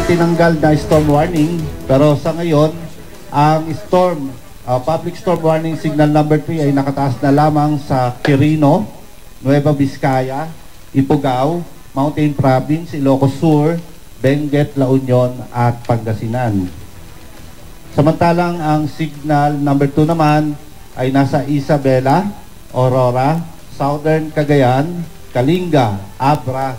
tinanggal na storm warning, pero sa ngayon, ang public storm warning signal number 3 ay nakataas na lamang sa Quirino, Nueva Vizcaya, Ifugao, Mountain Province, Ilocos Sur, Benguet, La Union at Pangasinan. Samantalang ang signal number 2 naman ay nasa Isabela, Aurora, Southern Cagayan, Kalinga, Abra,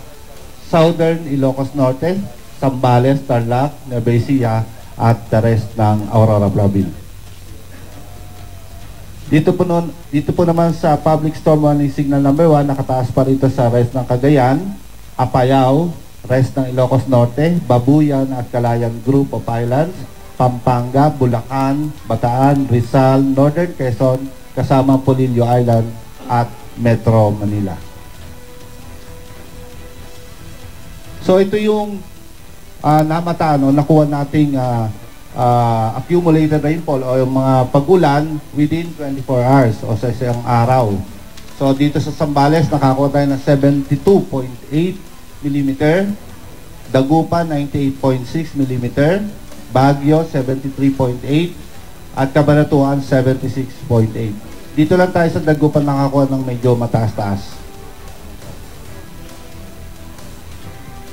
Southern Ilocos Norte, Zambales, Tarlac, Nueva Ecija at the rest ng Aurora Province. Dito po naman sa public storm warning signal number 1, nakataas pa rito sa rest ng Cagayan, Apayao, rest ng Ilocos Norte, Babuyan at Calayan Group of Islands, Pampanga, Bulacan, Bataan, Rizal, Northern Quezon, kasama Polillo Island at Metro Manila. So ito yung nakuha nating accumulated rainfall o yung mga pagulan within 24 hours o sa isang araw. So dito sa Zambales, nakakuha tayo ng 72.8 mm, Dagupan 98.6 mm, Baguio 73.8 at Cabanatuan 76.8. Dito lang tayo sa Dagupan nakakuha ng medyo mataas-taas.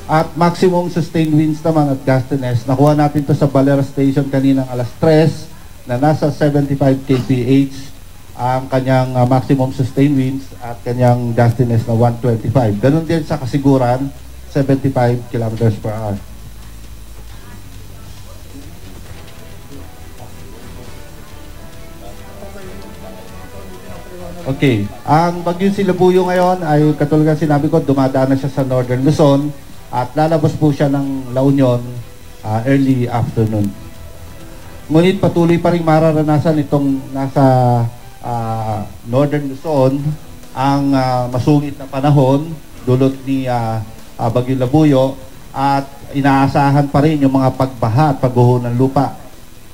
At maximum sustained winds naman at gustiness, nakuha natin to sa Valera Station kaninang alas 3 na nasa 75 kph ang kanyang maximum sustained winds at kanyang gustiness na 125. Ganun din sa Kasiguran, 75 km/h. Okay, ang Bagyong Silabuyo ngayon ay katulad ng sinabi ko, dumadaan na siya sa Northern Luzon at lalabas po siya ng La Union early afternoon. Ngunit patuloy pa rin mararanasan itong nasa Northern Luzon ang masungit na panahon dulot ni Bagyong Labuyo at inaasahan pa rin yung mga pagbaha at pagguho ng lupa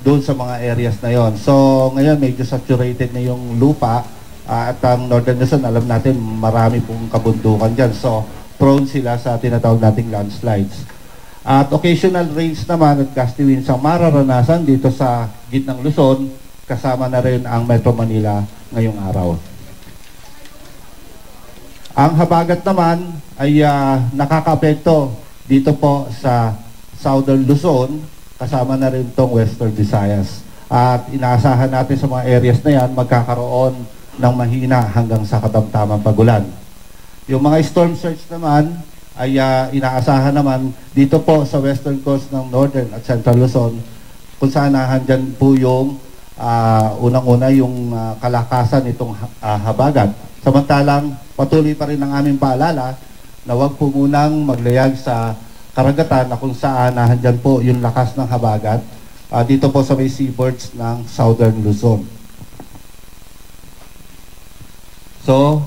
doon sa mga areas na yon. So ngayon medyo saturated na yung lupa at ang Northern Luzon, alam natin marami pong kabundukan dyan. So prone sila sa tinatawag nating landslides. At occasional rains naman at gusty winds ang mararanasan dito sa gitnang Luzon, kasama na rin ang Metro Manila ngayong araw. Ang habagat naman ay nakakaapekto dito po sa Southern Luzon, kasama na rin itong Western Visayas. At inaasahan natin sa mga areas na yan, magkakaroon ng mahina hanggang sa katamtamang pagulan. Yung mga storm surge naman ay inaasahan naman dito po sa western coast ng Northern at Central Luzon, kung saan nahandyan po yung unang-una yung kalakasan nitong habagat. Samantalang patuloy pa rin ang aming paalala na huwag po munang maglayag sa karagatan na kung saan nahandyan po yung lakas ng habagat dito po sa may seaboards ng Southern Luzon. So,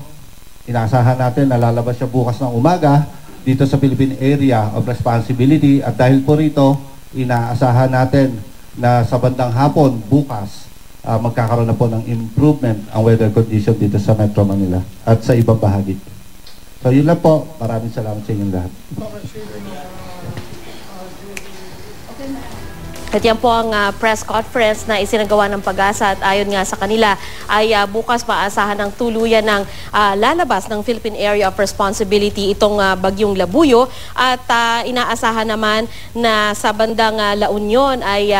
inaasahan natin na lalabas siya bukas ng umaga dito sa Philippine Area of Responsibility at dahil po rito, inaasahan natin na sa bandang hapon bukas magkakaroon na po ng improvement ang weather condition dito sa Metro Manila at sa ibang bahagi. So yun lang po. Maraming salamat sa inyong lahat. At yan po ang press conference na isinagawa ng Pag-asa at ayon nga sa kanila ay bukas maasahan ng tuluyan ng lalabas ng Philippine Area of Responsibility itong Bagyong Labuyo at inaasahan naman na sa bandang La Union ay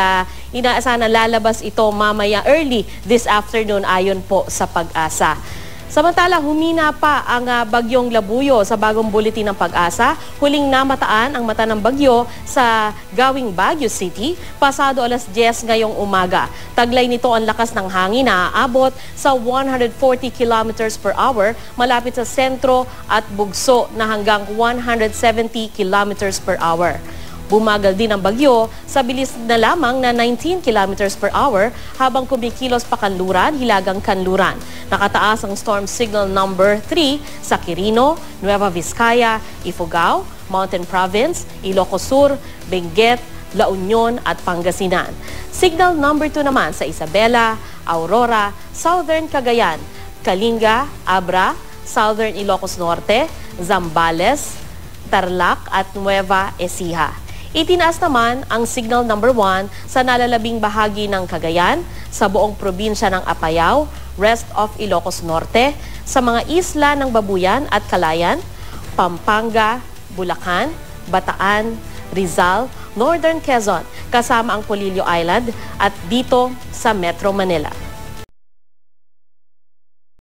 inaasahan na lalabas ito mamaya early this afternoon ayon po sa Pag-asa. Samantala, humina pa ang Bagyong Labuyo sa bagong bulletin ng Pag-asa. Huling namataan ang mata ng bagyo sa Gawing Baguio City pasado alas 10 ngayong umaga. Taglay nito ang lakas ng hangin na aabot sa 140 kilometers per hour malapit sa sentro at bugso na hanggang 170 kilometers per hour. Bumagal din ang bagyo sa bilis na lamang na 19 kilometers per hour habang kumikilos pa kanluran, hilagang kanluran. Nakataas ang storm signal number 3 sa Quirino, Nueva Vizcaya, Ifugao, Mountain Province, Ilocos Sur, Benguet, La Union at Pangasinan. Signal number 2 naman sa Isabela, Aurora, Southern Cagayan, Kalinga, Abra, Southern Ilocos Norte, Zambales, Tarlac at Nueva Ecija. Itinaas naman ang signal number 1 sa nalalabing bahagi ng Cagayan, sa buong probinsya ng Apayao, rest of Ilocos Norte, sa mga isla ng Babuyan at Calayan, Pampanga, Bulacan, Bataan, Rizal, Northern Quezon, kasama ang Polillo Island at dito sa Metro Manila.